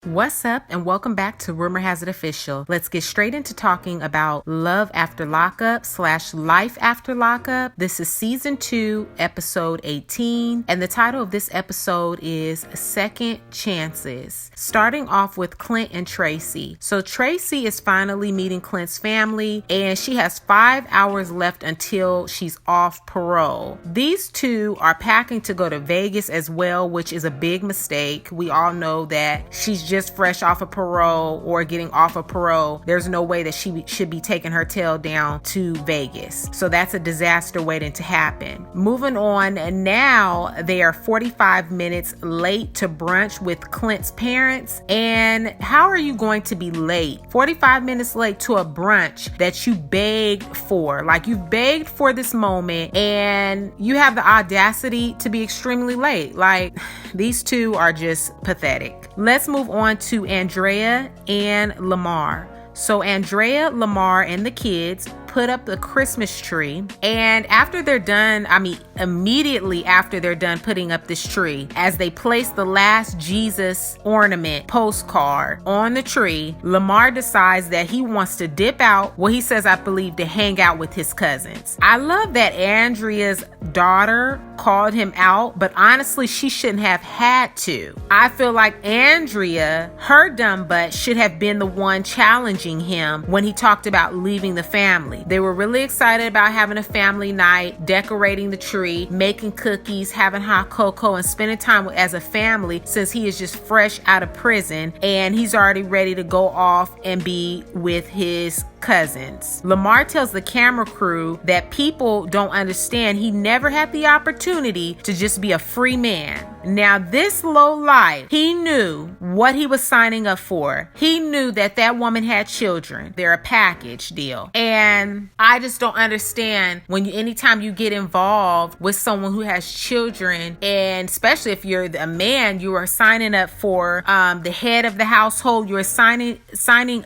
What's up, and welcome back to Rumor Has It Official. Let's get straight into talking about Love After Lockup / Life After Lockup. This is season 2, episode 18, and the title of this episode is Second Chances. Starting off with Clint and Tracy. So Tracy is finally meeting Clint's family, and she has 5 hours left until she's off parole. These two are packing to go to Vegas as well, which is a big mistake. We all know that she's just fresh off of parole or getting off of parole. There's no way that she should be taking her tail down to Vegas. So that's a disaster waiting to happen. Moving on, and now they are 45 minutes late to brunch with Clint's parents. And how are you going to be late? 45 minutes late to a brunch that you begged for. Like, you've begged for this moment and you have the audacity to be extremely late. Like, these two are just pathetic. Let's move on to Andrea and Lamar. So Andrea, Lamar, and the kids put up the Christmas tree, and after they're done, immediately after they're done putting up this tree, as they place the last Jesus ornament postcard on the tree, Lamar decides that he wants to dip out. Well, he says, I believe, to hang out with his cousins. I love that Andrea's daughter called him out, but honestly, she shouldn't have had to. I feel like Andrea, her dumb butt, should have been the one challenging him when he talked about leaving the family. They were really excited about having a family night, decorating the tree, making cookies, having hot cocoa, and spending time as a family, since he is just fresh out of prison and he's already ready to go off and be with his cousins. Lamar tells the camera crew that people don't understand he never had the opportunity to just be a free man. Now, this low life, he knew what he was signing up for. He knew that that woman had children. They're a package deal. And I just don't understand anytime you get involved with someone who has children, and especially if you're a man, you are signing up for the head of the household. You're signing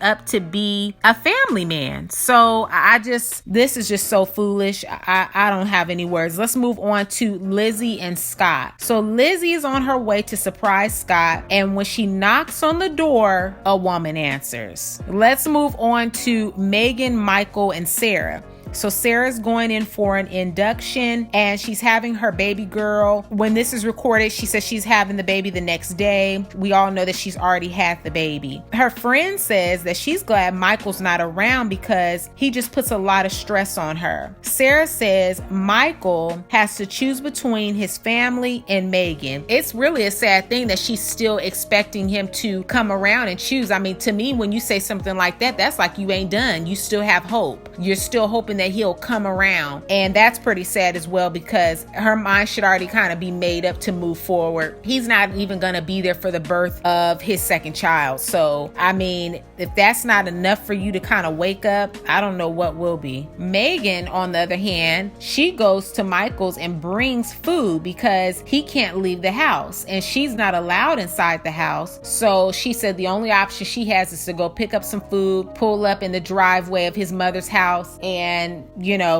up to be a family man. So this is just so foolish. I don't have any words. Let's move on to Lizzie and Scott. So Lizzie is on her way to surprise Scott, and when she knocks on the door, a woman answers. Let's move on to Megan, Michael, and Sarah. So Sarah's going in for an induction, and she's having her baby girl. When this is recorded, she says she's having the baby the next day. We all know that she's already had the baby. Her friend says that she's glad Michael's not around because he just puts a lot of stress on her. Sarah says Michael has to choose between his family and Megan. It's really a sad thing that she's still expecting him to come around and choose. I mean, to me, when you say something like that, that's like you ain't done. You still have hope. You're still hoping that he'll come around, and that's pretty sad as well, because her mind should already kind of be made up to move forward. He's not even gonna be there for the birth of his second child. So I mean, if that's not enough for you to kind of wake up, I don't know what will be. Megan, on the other hand, she goes to Michael's and brings food because he can't leave the house, and she's not allowed inside the house. So she said the only option she has is to go pick up some food, pull up in the driveway of his mother's house, and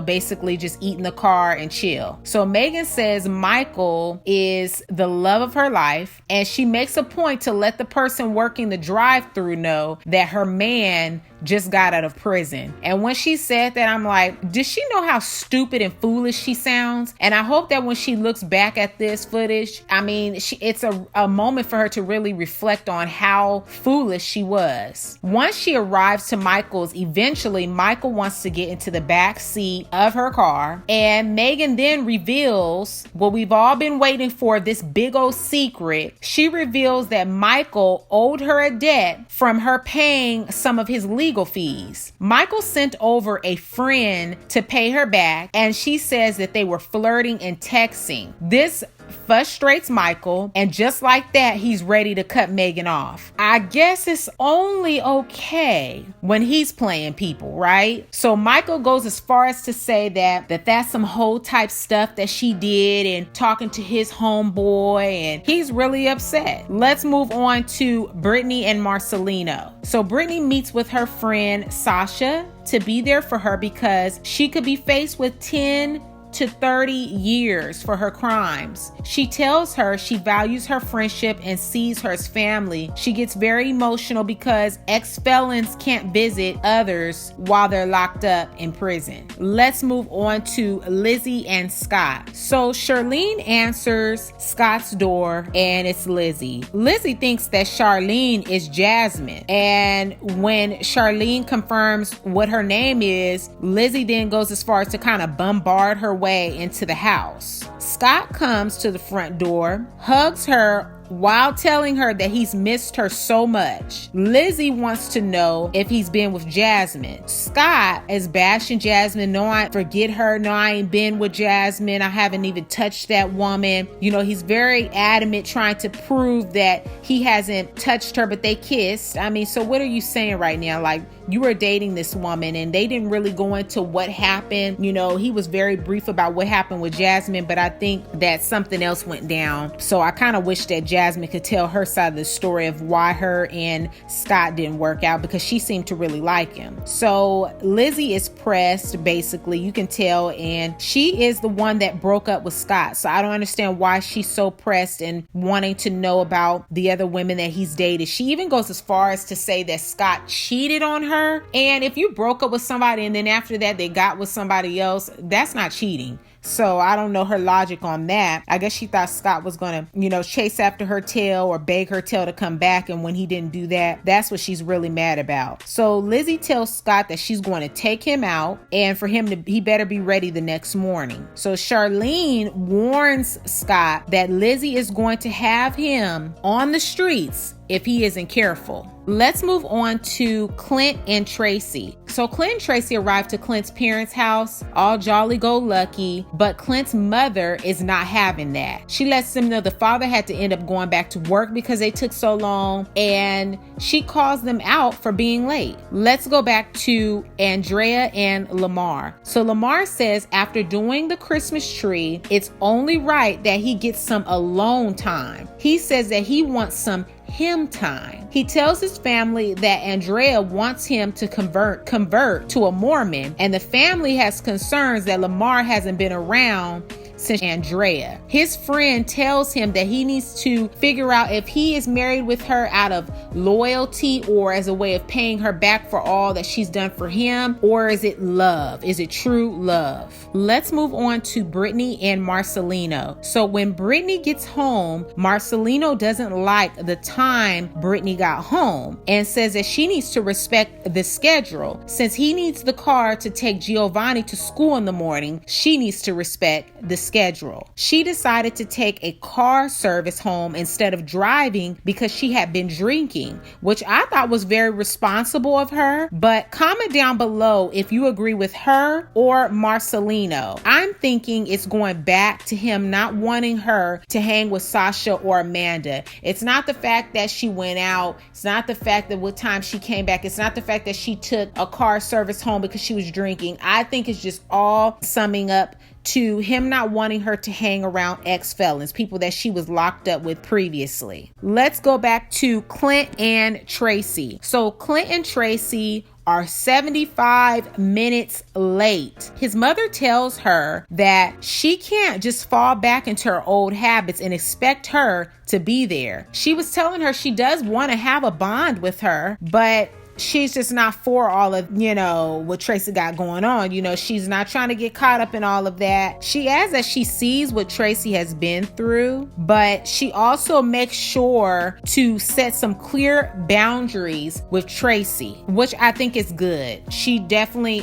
basically just eat in the car and chill. So Megan says Michael is the love of her life, and she makes a point to let the person working the drive-thru know that her man just got out of prison. And when she said that, I'm like, does she know how stupid and foolish she sounds? And I hope that when she looks back at this footage, it's a moment for her to really reflect on how foolish she was. Once she arrives to Michael's, eventually Michael wants to get into the back seat of her car, and Megan then reveals what we've all been waiting for, this big old secret. She reveals that Michael owed her a debt from her paying some of his legal fees. Michael sent over a friend to pay her back, and she says that they were flirting and texting. This frustrates Michael, and just like that, he's ready to cut Megan off. I guess it's only okay when he's playing people, right? So Michael goes as far as to say that's some hoe type stuff that she did, and talking to his homeboy, and he's really upset. Let's move on to Brittany and Marcelino. So Brittany meets with her friend Sasha to be there for her because she could be faced with 10 to 30 years for her crimes. She tells her she values her friendship and sees her as family. She gets very emotional because ex-felons can't visit others while they're locked up in prison. Let's move on to Lizzie and Scott. So Charlene answers Scott's door and it's Lizzie. Lizzie thinks that Charlene is Jasmine, and when Charlene confirms what her name is, Lizzie then goes as far as to kind of bombard her way into the house. Scott comes to the front door, hugs her while telling her that he's missed her so much. Lizzie wants to know if he's been with Jasmine. Scott is bashing Jasmine. No, I forget her. No, I ain't been with Jasmine. I haven't even touched that woman. You know, he's very adamant trying to prove that he hasn't touched her, but they kissed. I mean, so what are you saying right now? Like, you were dating this woman and they didn't really go into what happened. You know, he was very brief about what happened with Jasmine, but I think that something else went down. So I kind of wish that Jasmine could tell her side of the story of why her and Scott didn't work out, because she seemed to really like him. So Lizzie is pressed, basically, you can tell, and she is the one that broke up with Scott. So I don't understand why she's so pressed and wanting to know about the other women that he's dated. She even goes as far as to say that Scott cheated on her. And if you broke up with somebody and then after that they got with somebody else, that's not cheating. So I don't know her logic on that. I guess she thought Scott was going to, chase after her tail or beg her tail to come back. And when he didn't do that, that's what she's really mad about. So Lizzie tells Scott that she's going to take him out and for him he better be ready the next morning. So Charlene warns Scott that Lizzie is going to have him on the streets if he isn't careful. Let's move on to Clint and Tracy. So Clint and Tracy arrived to Clint's parents' house, all jolly-go-lucky, but Clint's mother is not having that. She lets them know the father had to end up going back to work because they took so long, and she calls them out for being late. Let's go back to Andrea and Lamar. So Lamar says after doing the Christmas tree, it's only right that he gets some alone time. He says that he wants some him time. He tells his family that Andrea wants him to convert to a Mormon, and the family has concerns that Lamar hasn't been around since Andrea. His friend tells him that he needs to figure out if he is married with her out of loyalty or as a way of paying her back for all that she's done for him, or is it love? Is it true love? Let's move on to Brittany and Marcelino. So when Brittany gets home, Marcelino doesn't like the time Brittany got home and says that she needs to respect the schedule. Since he needs the car to take Giovanni to school in the morning, she needs to respect the schedule. She decided to take a car service home instead of driving because she had been drinking, which I thought was very responsible of her. But comment down below if you agree with her or Marcelino. I'm thinking it's going back to him not wanting her to hang with Sasha or Amanda. It's not the fact that she went out. It's not the fact that what time she came back. It's not the fact that she took a car service home because she was drinking. I think it's just all summing up to him not wanting her to hang around ex-felons, people that she was locked up with previously. Let's go back to Clint and Tracy. So Clint and Tracy are 75 minutes late. His mother tells her that she can't just fall back into her old habits and expect her to be there. She was telling her she does want to have a bond with her, but she's just not for all of, what Tracy got going on. She's not trying to get caught up in all of that. She adds that she sees what Tracy has been through, but she also makes sure to set some clear boundaries with Tracy, which I think is good. She definitely,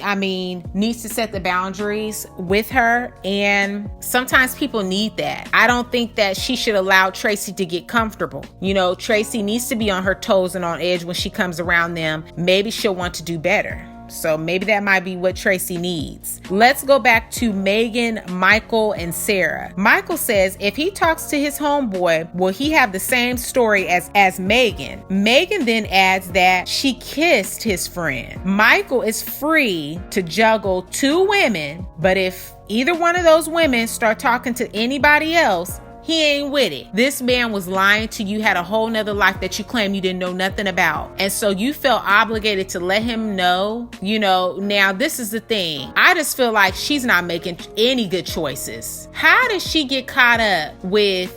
needs to set the boundaries with her, and sometimes people need that. I don't think that she should allow Tracy to get comfortable. Tracy needs to be on her toes and on edge when she comes around them. Maybe she'll want to do better. So maybe that might be what Tracy needs. Let's go back to Megan, Michael, and Sarah. Michael says if he talks to his homeboy, will he have the same story as Megan? Megan then adds that she kissed his friend. Michael is free to juggle two women, but if either one of those women start talking to anybody else, He ain't with it. This man was lying to you, had a whole nother life that you claim you didn't know nothing about. And so you felt obligated to let him know, now this is the thing. I just feel like she's not making any good choices. How did she get caught up with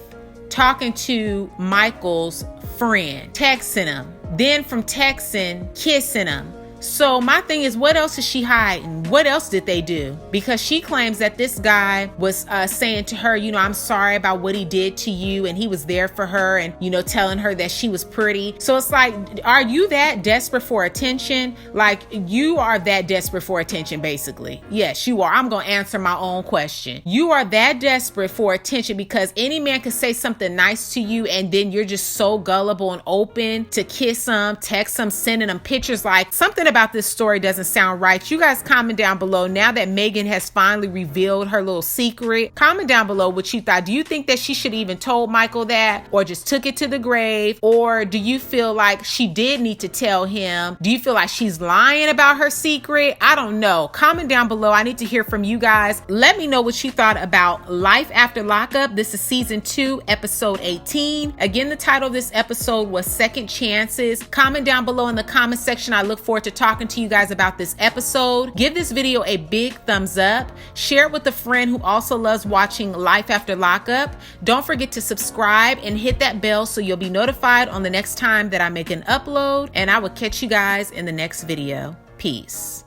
talking to Michael's friend, texting him, then from texting, kissing him? So my thing is, what else is she hiding? What else did they do? Because she claims that this guy was saying to her, I'm sorry about what he did to you. And he was there for her and, telling her that she was pretty. So it's like, are you that desperate for attention? Like, you are that desperate for attention, basically. Yes, you are. I'm going to answer my own question. You are that desperate for attention because any man could say something nice to you and then you're just so gullible and open to kiss him, text him, sending him pictures. Like, something about this story doesn't sound right. You guys comment down below. Now that Megan has finally revealed her little secret, comment down below what you thought. Do you think that she should even told Michael that or just took it to the grave? Or do you feel like she did need to tell him? Do you feel like she's lying about her secret? I don't know. Comment down below. I need to hear from you guys. Let me know what you thought about Life After Lockup. This is season 2, episode 18. Again, the title of this episode was Second Chances. Comment down below in the comment section. I look forward to talking to you guys about this episode. Give this video a big thumbs up. Share it with a friend who also loves watching Life After Lockup. Don't forget to subscribe and hit that bell so you'll be notified on the next time that I make an upload. And I will catch you guys in the next video. Peace.